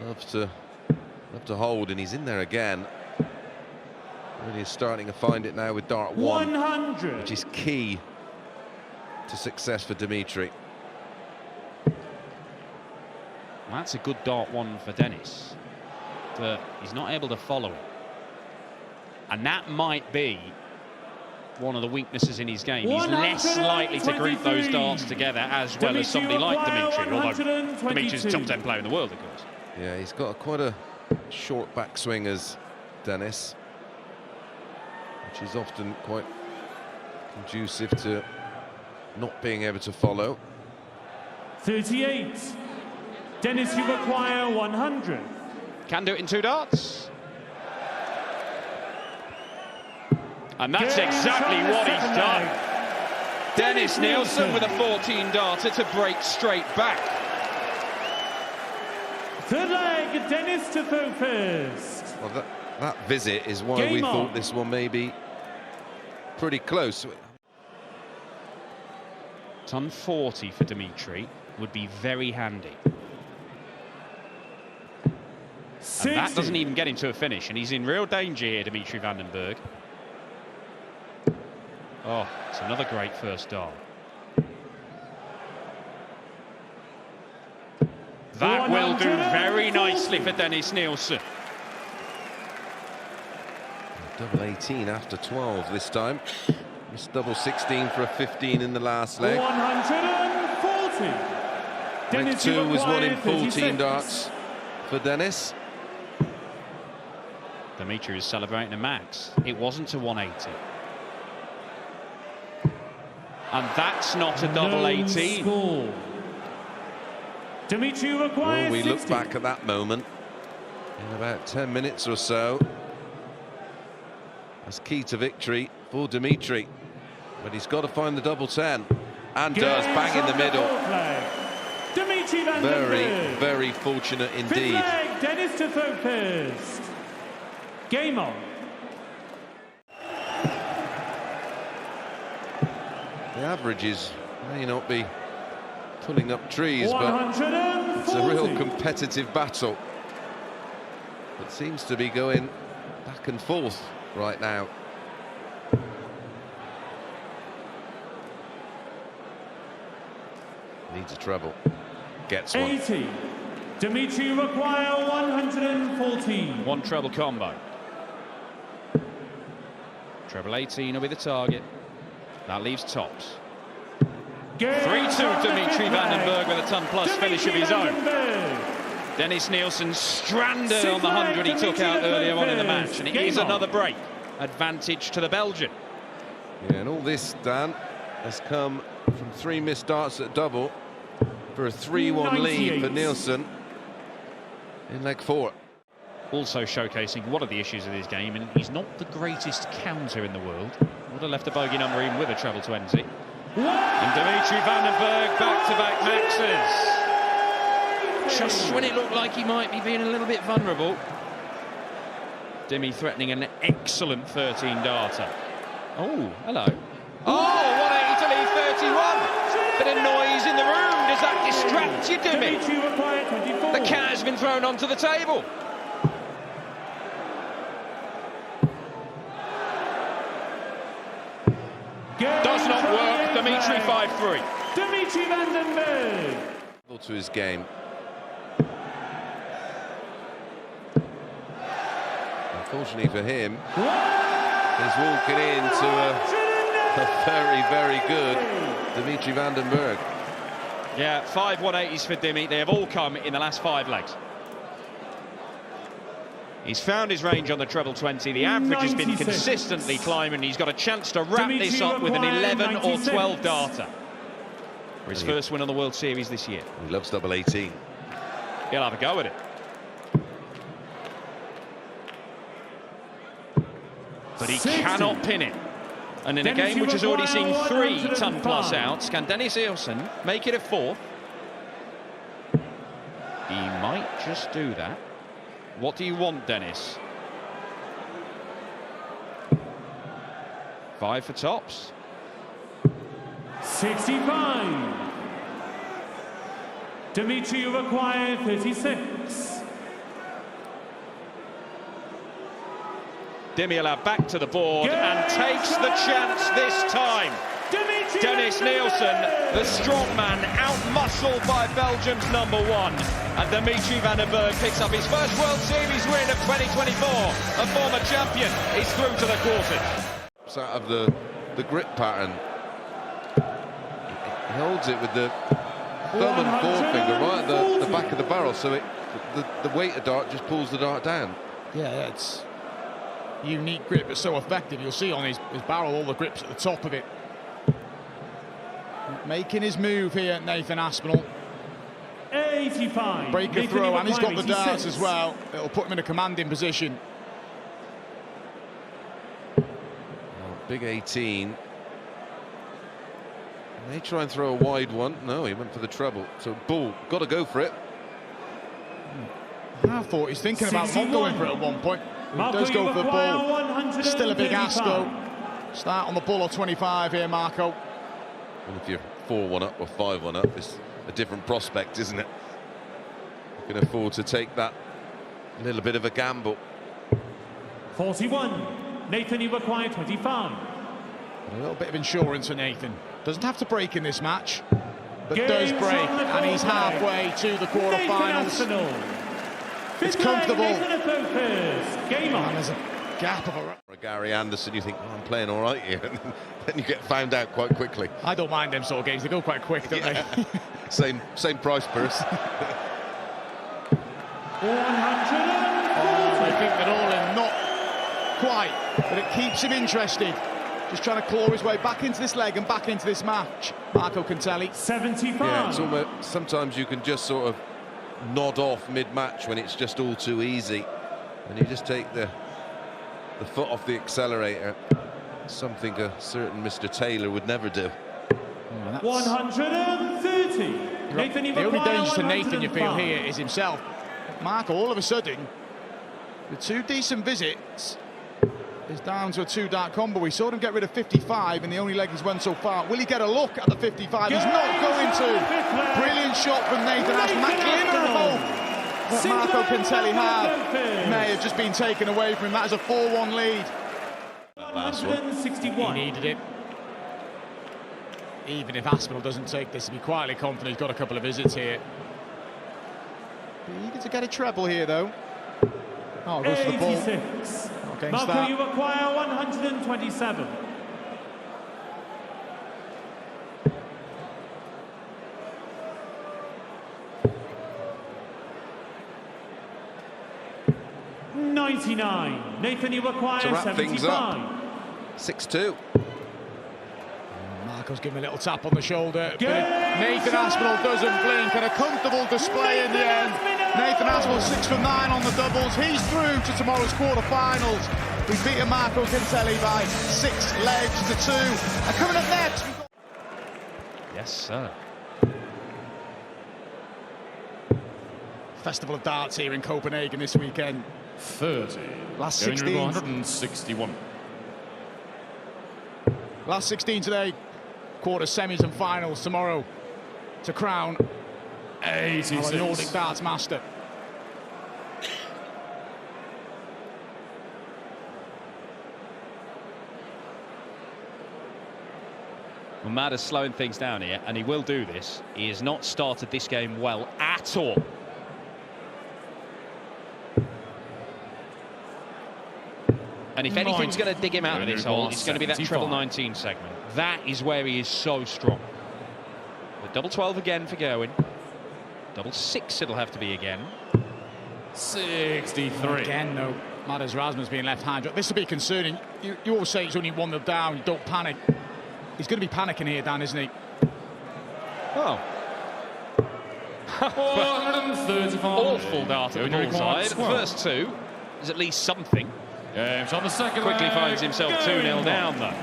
Love to hold, and he's in there again. Really is starting to find it now with dart 100, which is key to success for Dimitri. That's a good dart 1 for Dennis, but he's not able to follow it. And that might be one of the weaknesses in his game. He's less likely to group those darts together as well as somebody like Dimitri, although Dimitri's the top 10 player in the world, of course. Yeah, he's got quite a short backswing as Dennis, which is often quite conducive to not being able to follow. 38. Dennis, you require 100. Can do it in 2 darts. And that's exactly what he's done. Dennis Nilsson with a 14-darter to break straight back. Third leg, Dennis to throw first. Well, that visit is why we thought this one may be pretty close. Ton 40 for Dimitri would be very handy. And that doesn't even get him to a finish, and he's in real danger here, Dimitri van den Bergh. Oh, it's another great first dart. That will do very nicely for Dennis Nilsson. Double 18 after 12 this time. Missed double 16 for a 15 in the last leg. 140. Leg 2 was 1 in 14 darts for Dennis. Dimitri is celebrating a max. It wasn't a 180. And that's not a double 18. Dimitri requires we 60. look back at that moment in about 10 minutes or so. That's key to victory for Dimitri. But he's got to find the double 10. And does, bang in the middle. Dimitri van den Bergh. Very fortunate indeed. Fifth leg, Dennis to throw first. Game on. The averages may not be pulling up trees, but 140. it's a real competitive battle. It seems to be going back and forth right now. Needs a treble. Gets one. 80. Dimitri require 114. One treble combo. Treble 18 will be the target. That leaves tops. 3-2 Dimitri van den Bergh with a ton plus finish of his own. Dennis Nilsson stranded on the 100 he took out earlier on in the match, and it is another break. Advantage to the Belgian. Yeah, and all this, Dan, has come from 3 missed darts at double for a 3-1 lead for Nilsson in leg 4. Also showcasing one of the issues of his game, and he's not the greatest counter in the world. Would have left a bogey number in with a treble 20. And Dimitri van den Bergh back-to-back maxes. Just when it looked like he might be being a little bit vulnerable. Dimi threatening an excellent 13-darter. Oh, hello. Oh, 180 to leave 31. Bit of noise in the room. Does that distract you, Dimi? The cat has been thrown onto the table. Does not work. Dimitri 5-3. Dimitri van den Bergh. To his game. Unfortunately for him, he's walking into a very, very good Dimitri van den Bergh. Yeah, 5 180s for Dimi. They have all come in the last 5 legs. He's found his range on the treble 20. The average has been consistently climbing. He's got a chance to wrap this up with an 11 or 12 darter for his first win on the World Series this year. He loves double 18. He'll have a go at it. But he cannot pin it. And in a game which has already seen 3 ton-plus outs, can Dennis Nilsson make it a 4th? He might just do that. What do you want, Dennis? 5 for tops. 65. Dimitri required 36. Dimila back to the board and takes the chance this time. Dennis Nilsson, the strongman, out-muscled by Belgium's #1. And Dimitri van den Bergh picks up his first World Series win of 2024. A former champion is through to the quarters. It's out of the grip pattern. He holds it with the thumb and forefinger right at the back of the barrel, so the weight of dart just pulls the dart down. Yeah, it's unique grip, but so effective. You'll see on his barrel all the grips at the top of it. Making his move here, Nathan Aspinall. 85. Break a throw, and he's got the darts as well. It'll put him in a commanding position. Big 18. They try and throw a wide one. No, he went for the treble. So bull, got to go for it. I thought he's thinking about not going for it at one point. He does go for the bull. Still a big ask though. Start on the bull or 25 here, Marco. Well, if you're 4-1 up or 5-1 up, it's a different prospect, isn't it? You can afford to take that little bit of a gamble. 41. Nathan, you require 25. A little bit of insurance for Nathan. Doesn't have to break in this match, but does break, and he's halfway to the quarterfinals. It's comfortable. Game on. And there's a gap of a... For Gary Anderson, you think, oh, I'm playing all right here, and then you get found out quite quickly. I don't mind them sort of games, they go quite quick, don't they? Same price purse. 140. I think they're all in, not quite, but it keeps him interested. Just trying to claw his way back into this leg and back into this match. Marco Kantele. 75. Yeah, it's almost, sometimes you can just sort of nod off mid-match when it's just all too easy, and you just take the foot off the accelerator. Something a certain Mr. Taylor would never do. 130. Nathan, the only danger to Nathan you feel here is himself. Marco, all of a sudden, with 2 decent visits, is down to a 2-dart combo. We saw him get rid of 55 and the only leg he's won so far. Will he get a look at the 55? He's not going to. Brilliant shot from Nathan Aspinall. That glimmer of hope that Marco Kantele had may have just been taken away from him. That is a 4-1 lead. Last one. 161. He needed it. Even if Aspinall doesn't take this, he'll be quietly confident he's got a couple of visits here. Eager to get a treble here, though. Oh, goes for the ball. 86. Against Marco, that. you require 127. $99. Nathan, you require To wrap 75. things up. 6-2. Marco's giving a little tap on the shoulder. But Nathan Aspinall doesn't blink, and a comfortable display in the end. Nathan Aspinall 6 for 9 on the doubles. He's through to tomorrow's quarterfinals. We've beaten Marco Kantele by 6 legs to 2. And coming up next, we've got... Yes, sir. Festival of Darts here in Copenhagen this weekend. 30. Last Going 16. 161. Last 16 today. Quarter semis and finals tomorrow to crown 86. our Nordic Darts Master. Well, Mad is slowing things down here, and he will do this. He has not started this game well at all. And if anything's going to dig him out of this hole, it's going to be that treble 19 segment. That is where he is so strong. But double 12 again for Gerwin. Double 6 it'll have to be again. 63. Again, though, Matters Razma's being left hand. This will be concerning. You always say he's only 1-0 down. You don't panic. He's going to be panicking here, Dan, isn't he? Oh. 135. Awful dart at the ball side. The first 2 is at least something. Games on the second Quickly leg. finds himself 2-0 Game down, on. though.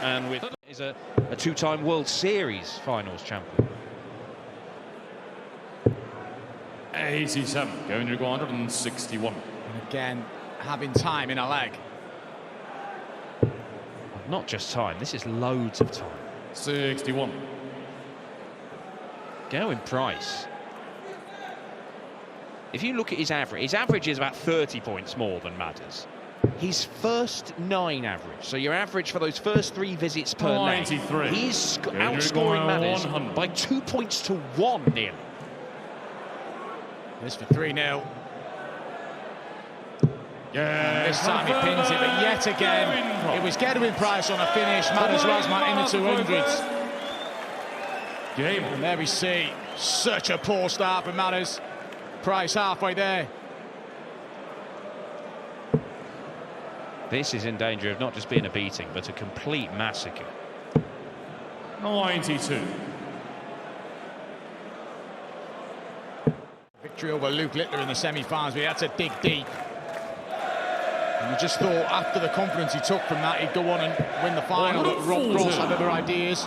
And with is a 2-time World Series finals champion. 87. Going to 161. And again, having time in a leg. Not just time, this is loads of time. 61. Gerwin Price. If you look at his average is about 30 points more than Matters. his first 9 average. So your average for those first 3 visits per leg. 93. He's outscoring Madders 100. by 2 points to 1 nearly. This for 3-0. Yeah, This time he pins it, but yet again, it was Gerwin Price on a finish. Madders Razma in the 200s. Game. And there we see such a poor start for Madders. Price halfway there. This is in danger of not just being a beating, but a complete massacre. 92. Victory over Luke Littler in the semi-finals, but he had to dig deep. And you just thought after the confidence he took from that, he'd go on and win the final, but Rob Cross had other ideas.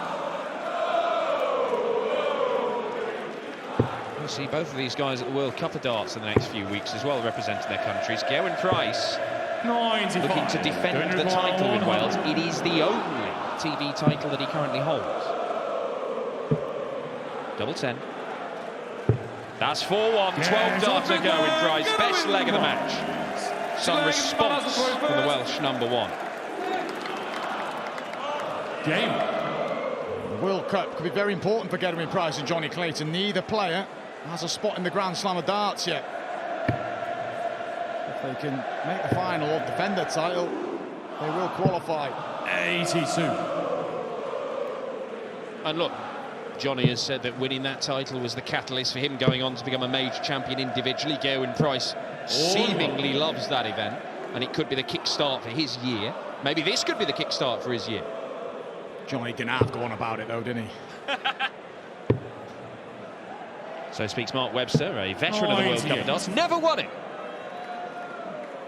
We'll see both of these guys at the World Cup of Darts in the next few weeks as well, representing their countries. Gerwin Price 95. looking to defend the title in Wales. It is the only TV title that he currently holds. Double 10. That's 4-1, 12 darts to go in Price. Best leg of the match. Some response from the Welsh number 1. Game. The World Cup could be very important for Gerwin Price and Johnny Clayton. Neither player has a spot in the Grand Slam of darts yet. If they can make the final or defend the title, they will qualify. 82. And look, Johnny has said that winning that title was the catalyst for him going on to become a major champion individually. Gerwin Price seemingly loves that event, and it could be the kickstart for his year. Maybe this could be the kickstart for his year. Johnny didn't have to go on about it though, didn't he? So speaks Mark Webster, a veteran of the World Cup of Darts. Never won it.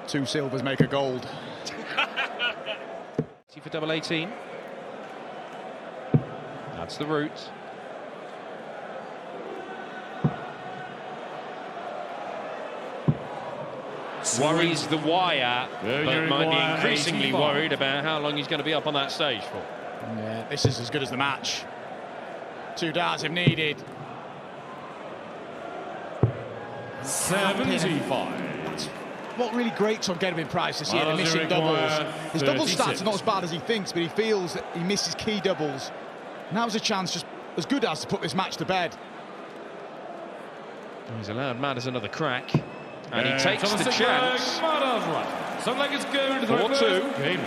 2 silvers make a gold. For double 18. That's the route. Worries the wire, but might be increasingly 85. worried about how long he's going to be up on that stage for. Yeah, this is as good as the match. 2 darts if needed. 75. That's what really grates on Gerwin Price this year, the missing doubles. His double stats are not as bad as he thinks, but he feels that he misses key doubles. Now's a chance, just as good as, to put this match to bed. He's allowed Madders another crack, and he takes the chance. 4-2. Game.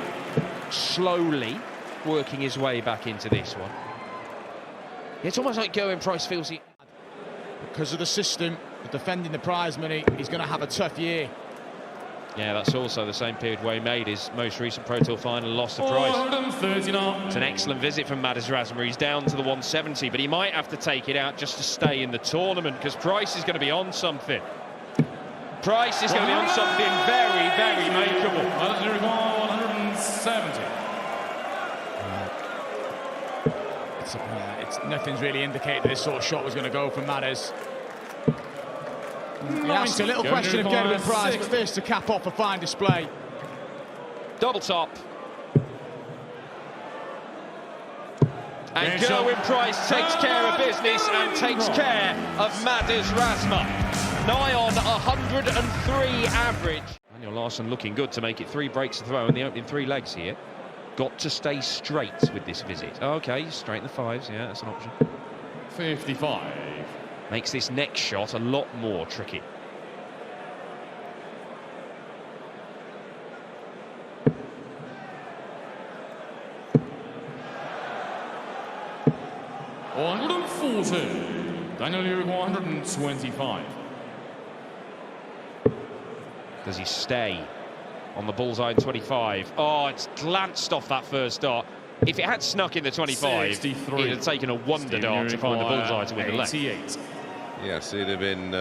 Slowly working his way back into this one. It's almost like Gerwin Price feels he... Because of the system, defending the prize money, he's going to have a tough year. Yeah, that's also the same period where he made his most recent Pro Tour final, lost to Price. 439. It's an excellent visit from Madders Razma. He's down to the 170, but he might have to take it out just to stay in the tournament, because Price is going to be on something. Price is going to be on something very, very makeable. 170. Nothing's really indicated that this sort of shot was going to go from Madders. He asked a little question of Gerwin Price, but this to cap off a fine display. Double top. And Gerwin Price takes care of business and takes care of Madders Razma. Nigh on 103 average. Daniel Larsson looking good to make it 3 breaks to throw in the opening 3 legs here. Got to stay straight with this visit. Okay, straight in the 5s, yeah, that's an option. 55. Makes this next shot a lot more tricky. Daniel, you require 125. Does he stay on the bullseye in 25? Oh, it's glanced off that first dart. If it had snuck in the 25, 63. it'd have taken a wonder dart to find the bullseye to win the leg. 88. Yes, it'd have been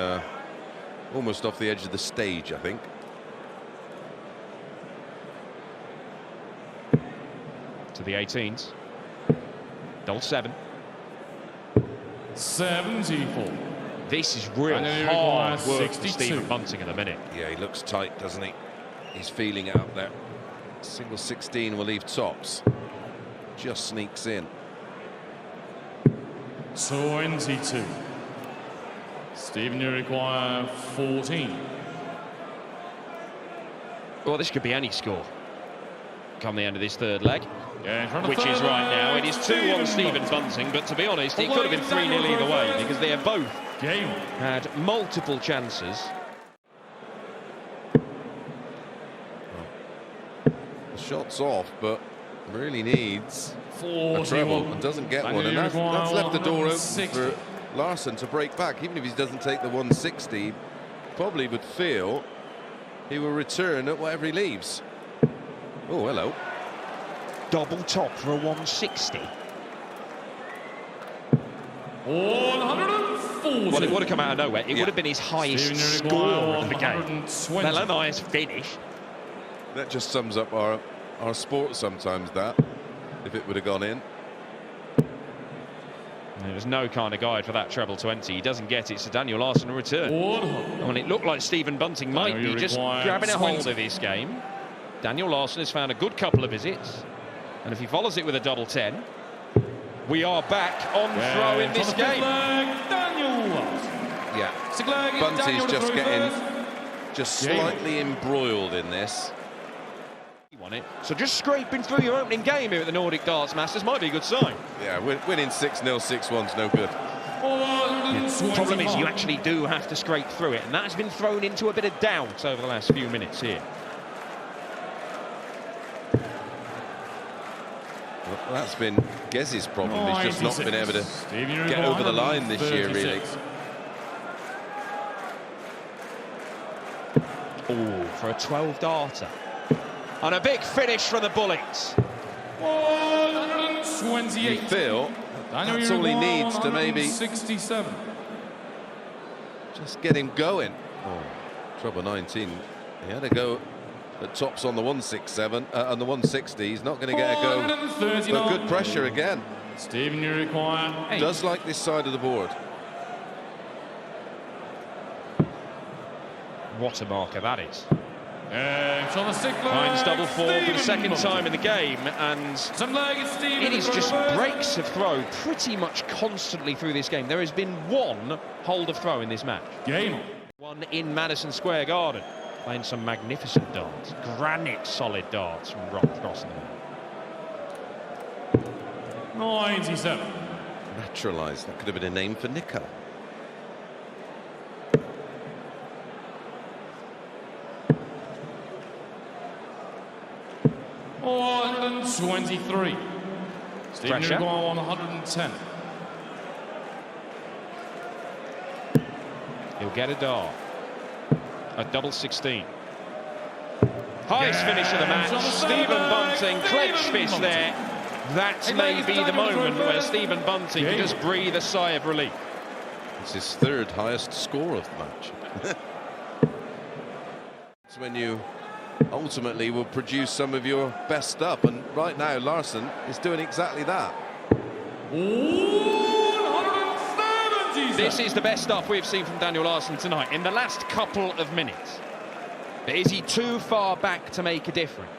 almost off the edge of the stage, I think. To the 18s. Double 7. 74. This is real hard work for Stephen Bunting in a minute. Yeah, he looks tight, doesn't he? He's feeling out there. Single 16 will leave tops. Just sneaks in. 22. Stephen, you require 14. Well, this could be any score come the end of this third leg, Yeah, which is right now. It is 2-1 Stephen Bunting, but to be honest, it could have been 3-0 either way because they have both Game. had multiple chances. The shot's off, but really needs a 41. treble and doesn't get one. And that's left the door open for Larsson to break back. Even if he doesn't take the 160, probably would feel he will return at whatever he leaves. Oh, hello. Double top for a 160. 140. Well, it would have come out of nowhere. It would have been his highest score of the game. 120. Let alone the highest finish. That just sums up our sport sometimes, that, if it would have gone in. There was no kind of guide for that treble 20. He doesn't get it, so Daniel Larsson will return. 100. And when it looked like Stephen Bunting might be just grabbing a hold of this game, Daniel Larsson has found a good couple of visits. And if he follows it with a double 10, we are back on throw in this game. Daniel Larsson. Yeah. Bunty's just getting slightly embroiled in this. He won it. So just scraping through your opening game here at the Nordic Darts Masters might be a good sign. Yeah, winning 6-0, 6-1's no good. The problem is you actually do have to scrape through it, and that's been thrown into a bit of doubt over the last few minutes here. Well, that's been Gezzy's problem. He's just not been able to get over the line this year, really. Oh, for a 12-darter. And a big finish from the Bullets. 128. You feel that's all he needs to maybe 67. just get him going. Oh, trouble 19. He had a go at tops on the 167, on the 160. He's not going to get a go. But good pressure again. Stephen, you require 8. Does like this side of the board. What a marker that is. Hines double four for the second time in the game, and it is just breaks of throw pretty much constantly through this game. There has been one hold of throw in this match. Game. One in Madison Square Garden. Playing some magnificent darts. Granite solid darts from Rock Cross in the middle. 97. Naturalised. That could have been a name for Nico. Oh, 123. Stephen Pressure. on 110. He'll get a dart. A double 16. Highest finish of the match. Stephen Bunting, clenched fist there. That may be the moment where Stephen Bunting can just breathe a sigh of relief. It's his third highest score of the match. It's when you ultimately will produce some of your best stuff, and right now Larsson is doing exactly that. 170. This is the best stuff we've seen from Daniel Larsson tonight in the last couple of minutes. But is he too far back to make a difference?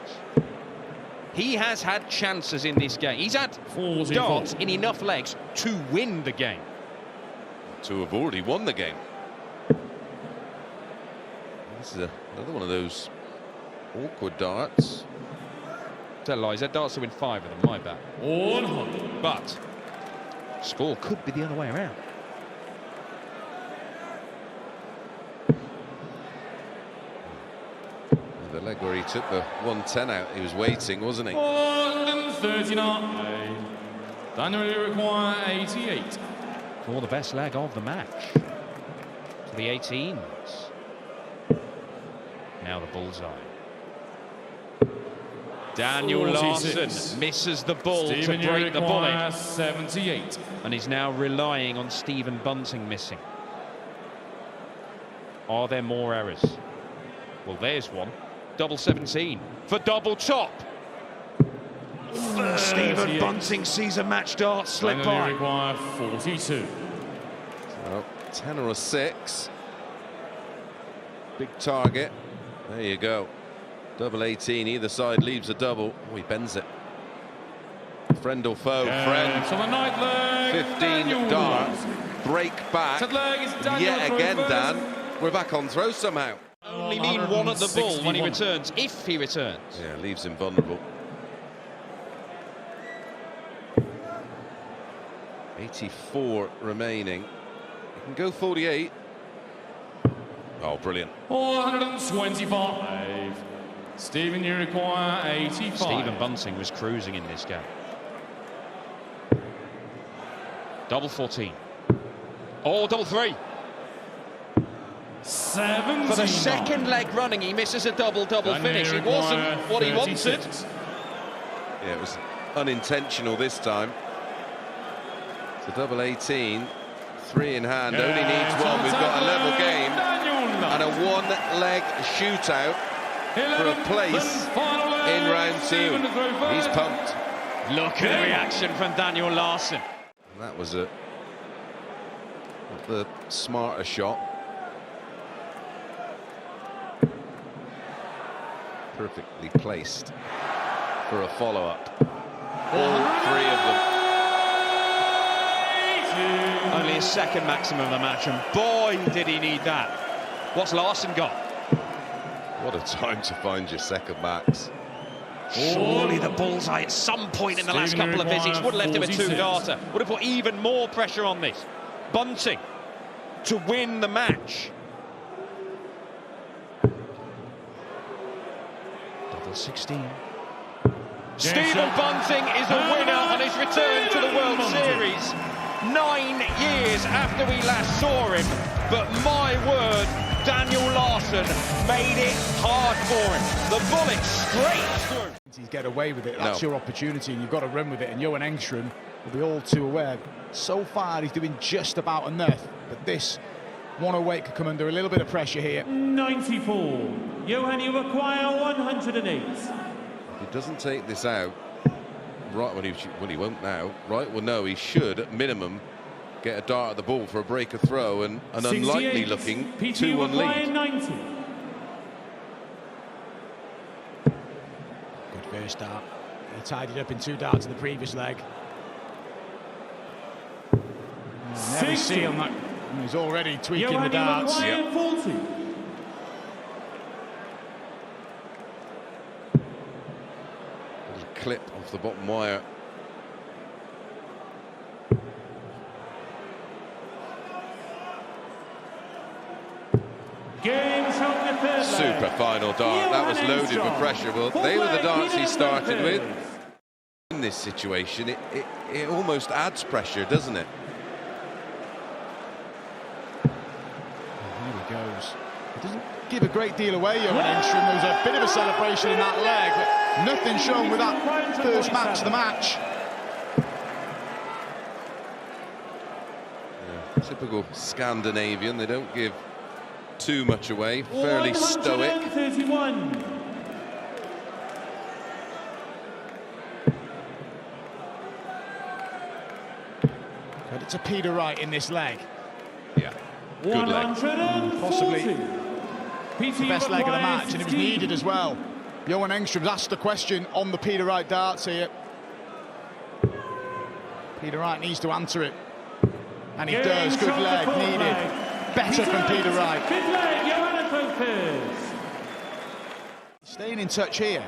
He has had chances in this game. He's had darts in enough legs to win the game. To have already won the game. This is another one of those awkward darts. Tell lies, that darts to win 5 of them, my bad. 100. But score could be the other way around. The leg where he took the 110 out, he was waiting, wasn't he? 139. Daniel, you require 88. For the best leg of the match. To the 18s. Now the bullseye. Daniel 46. Larsson misses the ball Stephen, to break the bullet. 78. And he's now relying on Stephen Bunting missing. Are there more errors? Well, there's one. Double 17 for double top. Stephen Bunting sees a match dart slip Daniel, by. you require 42. Well, 10 or a 6. Big target. There you go. Double 18, either side leaves a double. Oh, he bends it. Friend or foe? Friend. So the night leg, 15 Daniel darts. Break back. That leg is Daniel Yet again, throw Dan, first. we're back on throw somehow. only mean one at the ball when he returns, if he returns. Yeah, leaves him vulnerable. 84 remaining. He can go 48. Oh, brilliant. 125. Stephen, you require 85. Stephen Bunting was cruising in this game. Double 14. Oh, double 3. 79. For the second leg running, he misses a double-double finish. It wasn't what he wanted. Yeah, it was unintentional this time. It's a double 18. 3 in hand, only needs one. We've got a level game and a one-leg shootout for a place in round 2. He's pumped. Look at the reaction from Daniel Larsson. And that was the smarter shot. Perfectly placed for a follow-up. All 3 of them. Only his second maximum of the match, and boy, did he need that. What's Larsson got? What a time to find your second max. Surely the bullseye at some point in the last couple of visits would have left him a 2-darter. Would have put even more pressure on this. Bunting to win the match. Double 16. Stephen Bunting is a winner on his return to the World Series. 9 years after we last saw him, but my word, Daniel Larsson made it hard for him. The bullet straight through. He's get away with it. That's your opportunity, and you've got to run with it. And Johan Engstrom will be all too aware. So far, he's doing just about enough, but this 108 could come under a little bit of pressure here. 94. Johan, you require 108. If he doesn't take this out, Wright, well, he won't now. Wright will know he should, at minimum, get a dart at the ball for a breaker throw and an unlikely looking 2-1 lead. 90. Good first dart. He tied it up in 2 darts in the previous leg. Never see him. He's already tweaking Johan, the darts. you require 40. Clip off the bottom wire. Super final dart. That was loaded with pressure. Well, they were the darts he started with. In this situation, it almost adds pressure, doesn't it? Here he goes. It doesn't give a great deal away, Johan Engstrom. There was a bit of a celebration in that leg, but nothing shown with that first match of the match. Yeah, typical Scandinavian. They don't give too much away. Fairly stoic. 131. Credit to Peter Wright in this leg. Yeah, good leg. Possibly the best leg of the match, and it was needed as well. Johan Engstrom's asked the question on the Peter Wright darts here. Peter Wright needs to answer it, and he does. Good leg, needed. Better from Peter Wright. Good leg, Johan Engstrom. Staying in touch here.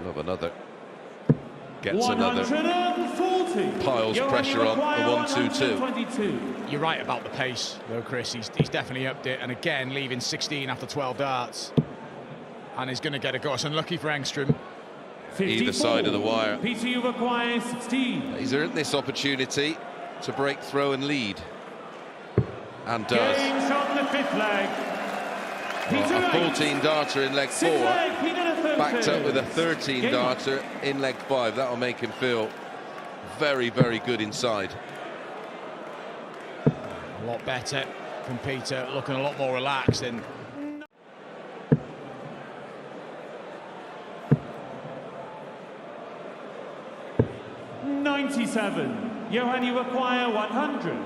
Love another. Gets another. 140. Piles pressure on the 1-2-2. You're right about the pace, though, Chris. He's definitely upped it, and again, leaving 16 after 12 darts. And he's going to get a go. It's unlucky for Engstrom. 54. Either side of the wire. Peter, you require 16. He's earned this opportunity to break throw and lead. And does. Games on the 5th leg. Peter A Wright. 14-darter in leg 4. 6th leg, Peter Backed up with a 13-darter in leg 5. That'll make him feel very, very good inside. A lot better from Peter, looking a lot more relaxed. And 97. Johan, you require 100.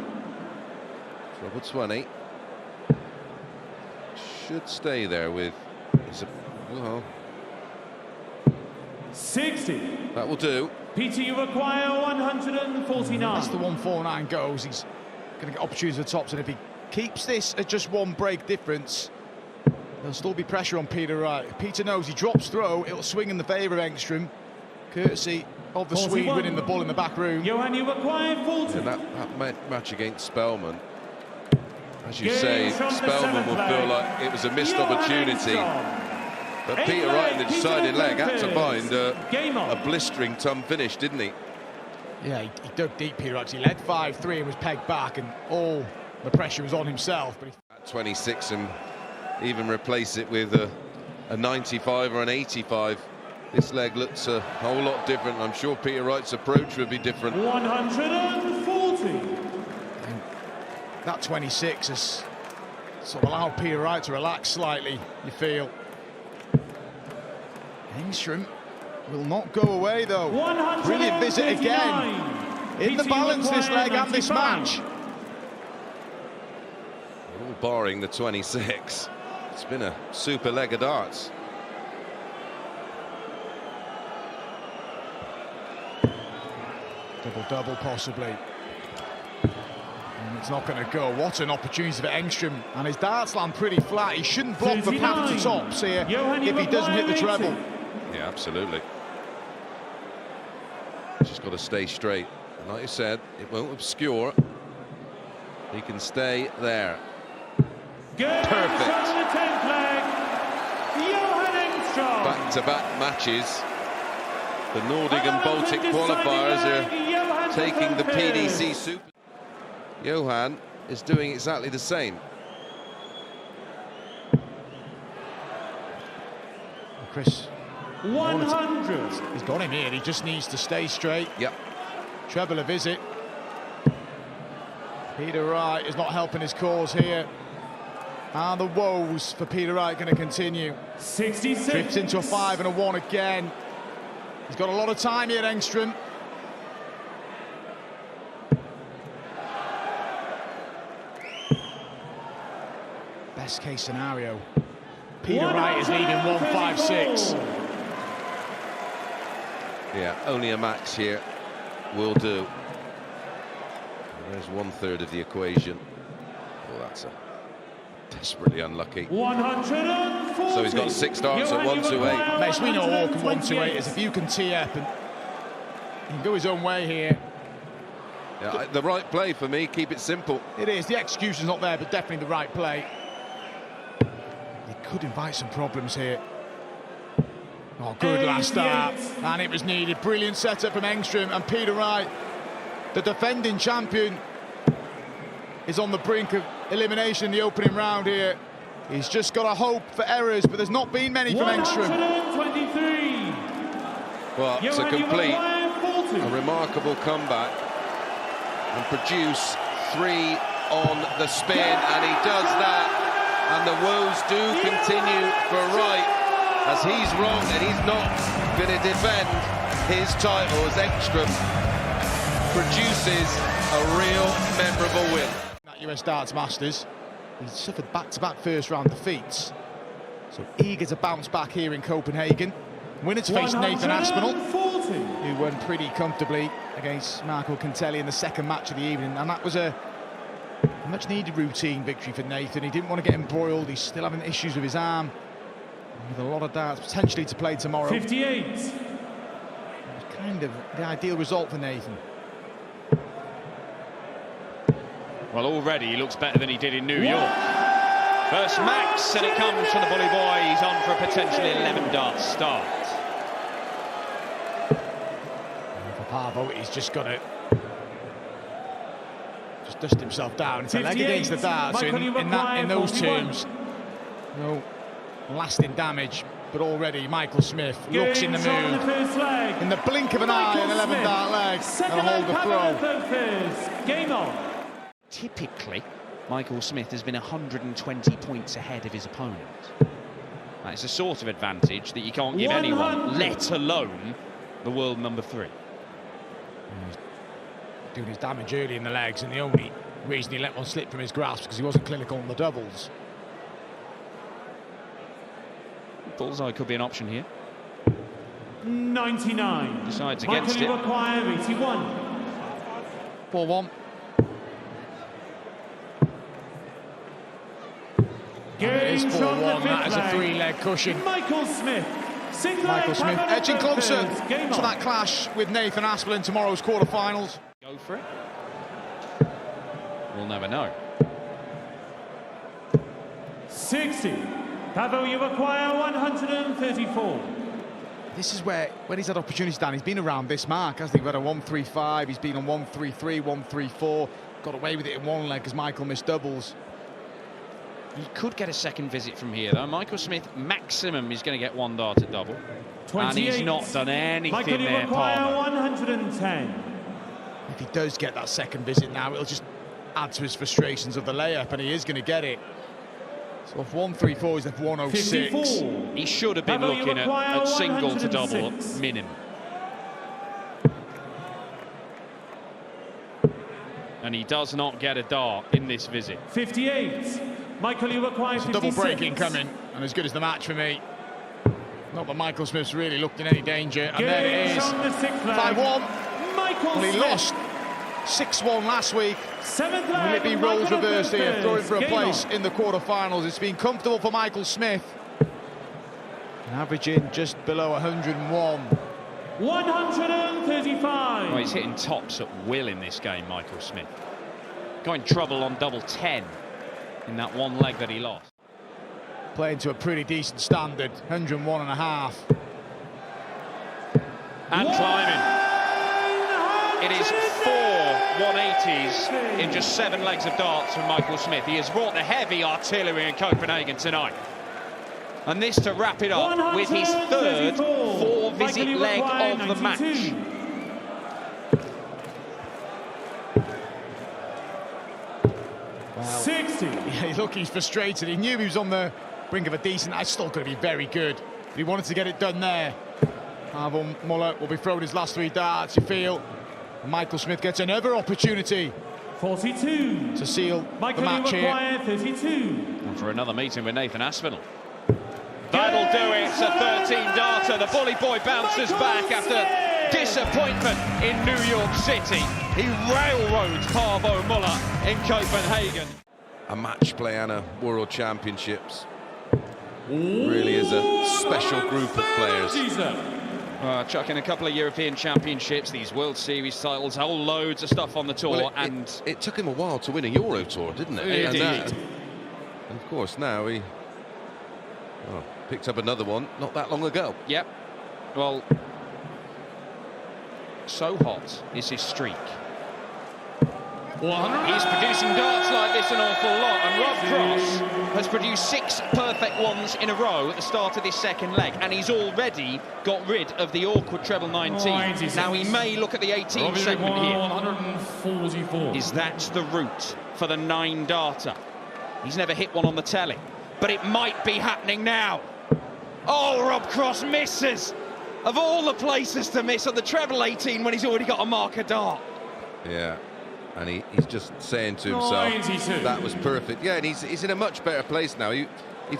Trouble 20. Should stay there with... Well, 60. that will do. Peter, you require 149. That's the 149 goes. He's going to get opportunities at the tops, and if he keeps this at just one break difference, there'll still be pressure on Peter Wright. If Peter knows he drops throw, it'll swing in the favour of Engstrom, courtesy of the 41. Swede winning the ball in the back room. Johan, you require 40. And that match against Spellman, as you Game say, from the Spellman will seventh feel leg. like it was a missed Johan opportunity. Engstrom. But Eighth Peter Wright in the leg, deciding Peter leg had to Humphries. find Game on. a blistering ton finish, didn't he? Yeah, he dug deep, Peter Wright. He led 5-3 and was pegged back, and all the pressure was on himself. But At 26 and even replace it with a 95 or an 85. This leg looks a whole lot different. I'm sure Peter Wright's approach would be different. 140. And that 26 has sort of allowed Peter Wright to relax slightly, you feel. Engstrom will not go away, though. Brilliant visit again. In the balance this leg and this match. All barring the 26. It's been a super leg of darts. Double-double possibly. And it's not going to go. What an opportunity for Engstrom. And his darts land pretty flat. He shouldn't block the path to tops here if he doesn't hit the treble. Yeah, absolutely. Just got to stay straight. And like you said, it won't obscure. He can stay there. Perfect. Back-to-back matches. The Nordic and Baltic qualifiers are taking the PDC Super. Johan is doing exactly the same. Chris, 100. he's got him here. He just needs to stay straight. Yep. Treble a visit. Peter Wright is not helping his cause here. And the woes for Peter Wright going to continue. 66. Drifts into a 5 and a 1 again. He's got a lot of time here, Engstrom. Best case scenario. Peter Wright is leading 1-5-6. Yeah, only a max here will do. And there's 1/3 of the equation. Oh, that's desperately unlucky. 140. So he's got 6 darts at 128. Mates, we know all can 128 is if you can tee up and he can go his own way here. Yeah, the right play for me, keep it simple. It is, the execution's not there, but definitely the right play. He could invite some problems here. Oh, good last start, and it was needed. Brilliant setup from Engstrom, and Peter Wright, the defending champion, is on the brink of elimination in the opening round here. He's just got to hope for errors, but there's not been many from Engstrom. 123. Well, it's a complete, a remarkable comeback, and produce 3 on the spin, and he does that, and the woes do continue for Wright, as he's wrong and he's not going to defend his title as Engstrom produces a real memorable win. That US Darts Masters, he's suffered back-to-back first-round defeats, so eager to bounce back here in Copenhagen. Winner to face Nathan Aspinall, who won pretty comfortably against Kantele in the second match of the evening, and that was a much-needed routine victory for Nathan. He didn't want to get embroiled. He's still having issues with his arm, with a lot of darts potentially to play tomorrow. 58. It was kind of the ideal result for Nathan. Well, already he looks better than he did in New York. First max, and it comes from the bully boy. He's on for a potentially 11 dart start. And for Parvo, he's just got to dust himself down. It's a leg against the dart, so in those terms, no lasting damage. But already Michael Smith looks in the mood. In the blink of an eye, an 11 dart leg, and hold the throw. Game on. Typically, Michael Smith has been 120 points ahead of his opponent. That's a sort of advantage that you can't give anyone, let alone the world number 3. He's doing his damage early in the legs, and the only reason he let one slip from his grasp because he wasn't clinical on the doubles. Bullseye could be an option here. 99. Decides against Michael, it. you require 81. 4-1. It is 4-1. That is a 3-leg cushion. Michael Smith. Michael Smith edging closer to that clash with Nathan Aspinall in tomorrow's quarterfinals. Go for it. We'll never know. 60. Pavel, you require 134. This is where, when he's had opportunities, Dan, he's been around this mark, hasn't he? We've had a 135, he's been on 133, 134. Got away with it in one leg because Michael missed doubles. He could get a second visit from here, though. Michael Smith, maximum, is going to get one dart at double. 28. And he's not done anything Michael, you there, require Palmer. 110. If he does get that second visit now, it'll just add to his frustrations of the layup, and he is going to get it. So if 134 is at 106. 54. He should have been Pavel, you looking require at single to double 106. minimum. And he does not get a dart in this visit. 58. Michael, you require 56. Double breaking coming, and as good as the match for me. Not that Michael Smith's really looked in any danger, and there it is. 5-1. Michael Well, he Smith. lost 6-1 last week. Seventh Will leg. it be Michael roles reversed here, Smith. throwing for a Game place on. in the quarterfinals? It's been comfortable for Michael Smith. Averaging just below 101. 135. Well, he's hitting tops at will in this game, Michael Smith. Got in trouble on double 10 in that one leg that he lost. Playing to a pretty decent standard, 101.5. And climbing. It is 4 180s in just 7 legs of darts from Michael Smith. He has brought the heavy artillery in Copenhagen tonight. And this to wrap it up with his third 4-visit leg of the match. Wow. 60. Yeah, look, he's frustrated. He knew he was on the brink of a decent. That's still going to be very good. But he wanted to get it done there. Pavel Muller will be throwing his last 3 darts, you feel. And Michael Smith gets another opportunity 42. to seal Michael, the match you here. require 32. And for another meeting with Nathan Aspinall. That'll do it. It's a 13-darter. The bully boy bounces back after disappointment in New York City. He railroads Pavel Muller in Copenhagen. A match play and a World Championships really is a special group of players. Chucking a couple of European Championships, these World Series titles, whole loads of stuff on the tour. Well, and it took him a while to win a Euro Tour, didn't it? It did. And of course, now he picked up another one not that long ago. Yep. Well, so hot is his streak. He's producing darts like this an awful lot, and Rob Cross has produced 6 perfect ones in a row at the start of this second leg, and he's already got rid of the awkward treble 19. Now he may look at the 18 segment here. 144. Is that the route for the 9-darter? He's never hit one on the telly, but it might be happening now. Oh, Rob Cross misses! Of all the places to miss on the treble 18 when he's already got a marker dart. Yeah. And he's just saying to himself, 92. that was perfect. Yeah, and he's in a much better place now. He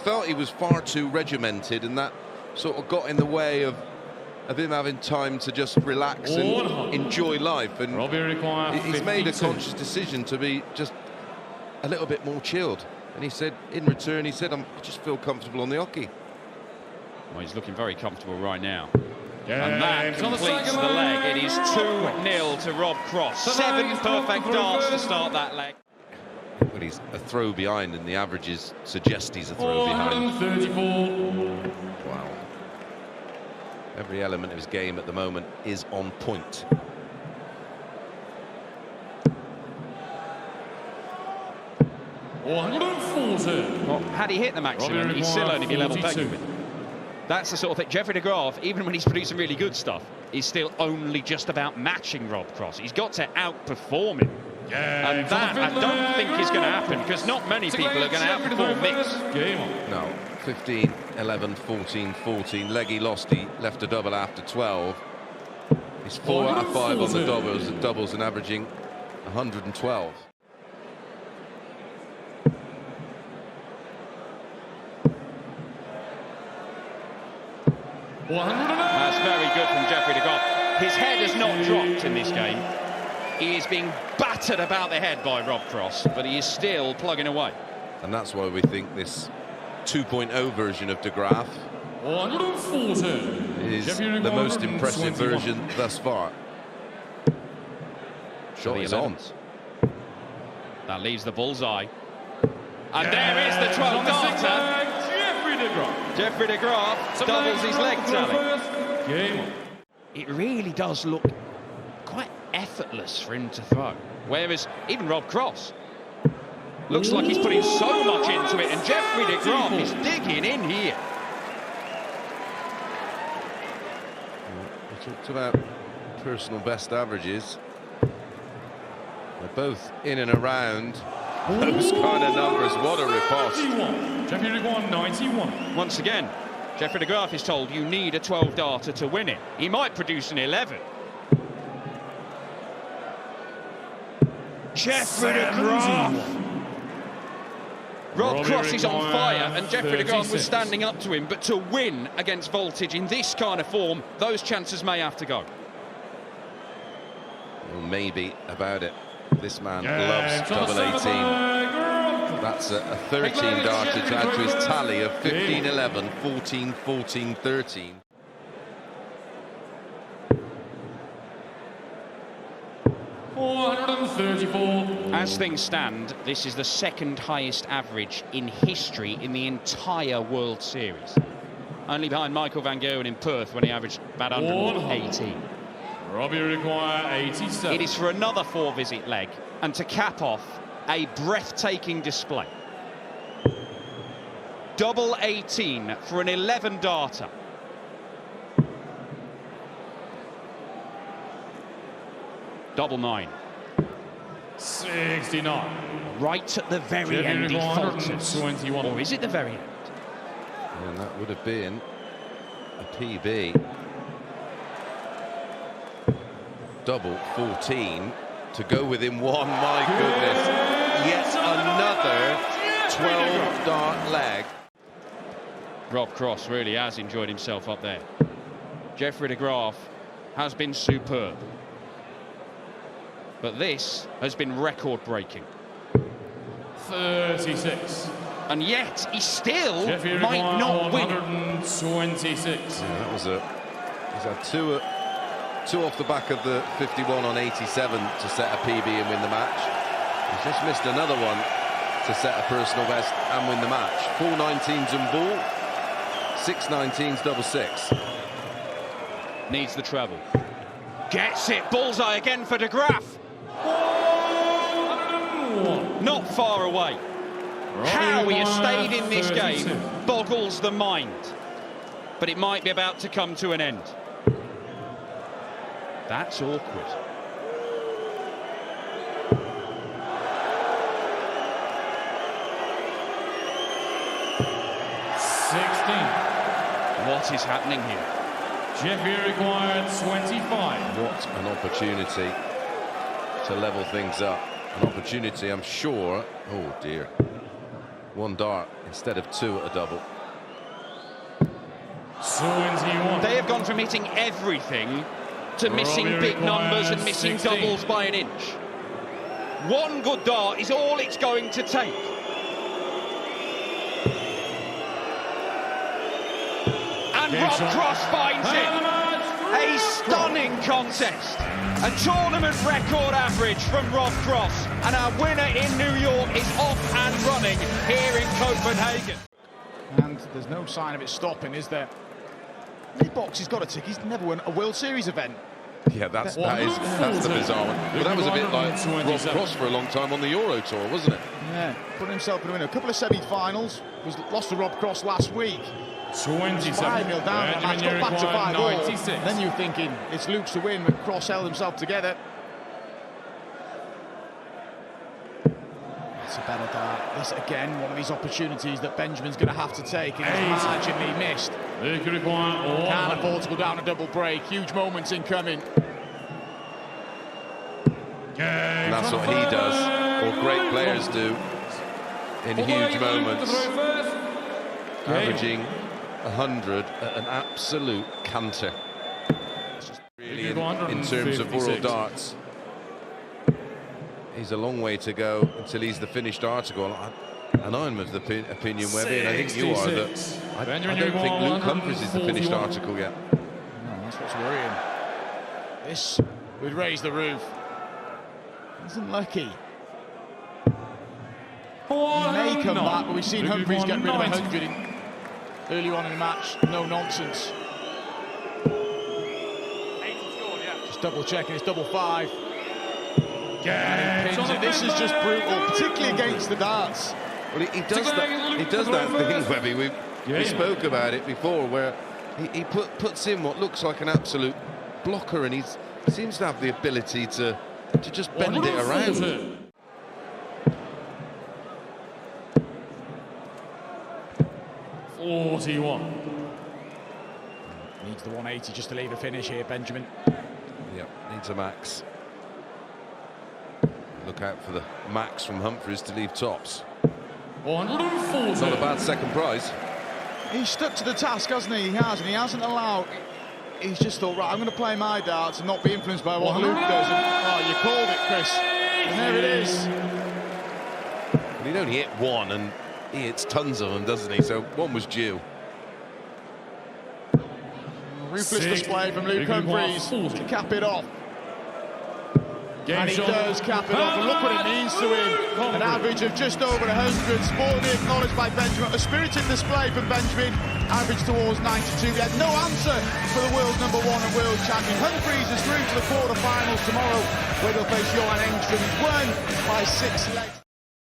felt he was far too regimented, and that sort of got in the way of him having time to just relax and enjoy life. And he's made a conscious decision to be just a little bit more chilled. And he said, in return, I just feel comfortable on the hockey. Well, he's looking very comfortable right now. Yeah, And that completes the leg. It is 2-0 to Rob Cross. 7 perfect darts to start that leg. But he's a throw behind, and the averages suggest he's a throw behind. 134. Wow. Every element of his game at the moment is on point. Well, had he hit the maximum, he'd still only be level pegging with. That's the sort of thing. Jeffrey de Graaf, even when he's producing really good stuff, is still only just about matching Rob Cross. He's got to outperform him. And that, I don't think is going to happen, because not many people are going to outperform Mix. No, 15, 11, 14, 14. Leggy lost, he left a double after 12. He's 4 out of 5 on the doubles and averaging 112. That's very His head has not dropped in this game. He is being battered about the head by Rob Cross, but he is still plugging away. And that's why we think this 2.0 version of De Graaf 140. is the most impressive 121. version thus far. Shot is on. That leaves the bullseye. And there is the 12 darter. Jeffrey de Graaf. Jeffrey de Graaf doubles his leg tally. Game. It really does look quite effortless for him to throw. Whereas even Rob Cross looks like he's putting so much into it, and Jeffrey de Graaf is digging in here. We talked about personal best averages. They're both in and around those kind of numbers. What a riposte. 91. Jeffrey de Graaf 91. Once again, Jeffrey de Graaf is told you need a 12 darter to win it. He might produce an 11. Jeffrey de Graaf. Rob Cross is on fire, and Jeffrey de Graaf was standing up to him, but to win against Voltage in this kind of form, those chances may have to go. Well, maybe about it. This man loves double 18. That's a 13 darter to add to his tally of 15, 11, 14, 14, 13. As things stand, this is the second highest average in history in the entire World Series. Only behind Michael van Gerwen in Perth when he averaged about 118. Robbie require 87. It is for another 4-visit leg, and to cap off, a breathtaking display. Double 18 for an 11 darter. Double 9. 69. Right at the very end, he falters. 121. Or is it the very end? And that would have been a PB. Double 14 to go within one. My goodness, yet another 12 dart leg. Rob Cross really has enjoyed himself up there. Jeffrey de Graaf has been superb, but this has been record-breaking. 36. And yet he still Jeffrey might not win. 126. Yeah, that was he's had two off the back of the 51 on 87 to set a PB and win the match. He's just missed another one to set a personal best and win the match. 4 19s and ball, 6 19s double 6. Needs the treble. Gets it. Bullseye again for de Graaf. Not far away. How he has stayed in this game boggles the mind. But it might be about to come to an end. That's awkward. What is happening here? Jeffrey required 25. What an opportunity to level things up. An opportunity, I'm sure. Oh dear. 1 dart instead of 2 at a double. 21. They have gone from hitting everything to missing big numbers and missing 16. doubles by an inch. 1 good dart is all it's going to take. And Rob Cross finds it. A stunning contest. A tournament record average from Rob Cross. And our winner in New York is off and running here in Copenhagen. And there's no sign of it stopping, is there? Any box he's got to tick. He's never won a World Series event. Yeah, that's the bizarre one. But that was a bit like Rob Cross for a long time on the Euro Tour, wasn't it? Yeah, putting himself in the winner. A couple of semi-finals. Was lost to Rob Cross last week. 27. 5-0 down. The match got back to 5 all. 96. Then you're thinking it's Luke's to win, but Cross held himself together. That's a better dart. This again, one of these opportunities that Benjamin's going to have to take, and he's marginally missed. Can't afford to go down a double break. Huge moments incoming. And that's what he does, or great players do, in huge moments. Averaging 100 at an absolute canter. Really in terms of world 156. darts. He's a long way to go until he's the finished article. And I'm of the opinion, Webby, and I think you are, that I don't think Luke Humphries is the finished article yet. No, that's what's worrying. This would raise the roof. Isn't lucky. He may come back, but we've seen Humphries get rid of 100 early on in the match. No nonsense. Just double checking, it's double 5. And he pins it. This is just brutal, particularly against the darts. Well, he does that thing, Webby. We spoke about it before, where he puts in what looks like an absolute blocker, and he seems to have the ability to just bend it around. Needs Needs the 180 just to leave a finish here, Benjamin. Yep, needs a max. Look out for the max from Humphries to leave tops. 140. Not a bad second prize. He's stuck to the task, hasn't he? He has, and he hasn't allowed. He's just thought, right, I'm going to play my darts and not be influenced by what Luke does. And, oh, you called it, Chris. And there it is. Well, he'd only hit one, and he hits tons of them, doesn't he? So one was due. Ruthless display from Luke Humphries to cap it off. And he does cap it off, and look what it means to him. An average of just over 100, sportingly acknowledged by Benjamin. A spirited display from Benjamin, average towards 92. He had no answer for the world #1 and world champion. Humphries is through to the quarter-finals tomorrow, where they'll face Johan Engstrom. He's won by 6 legs.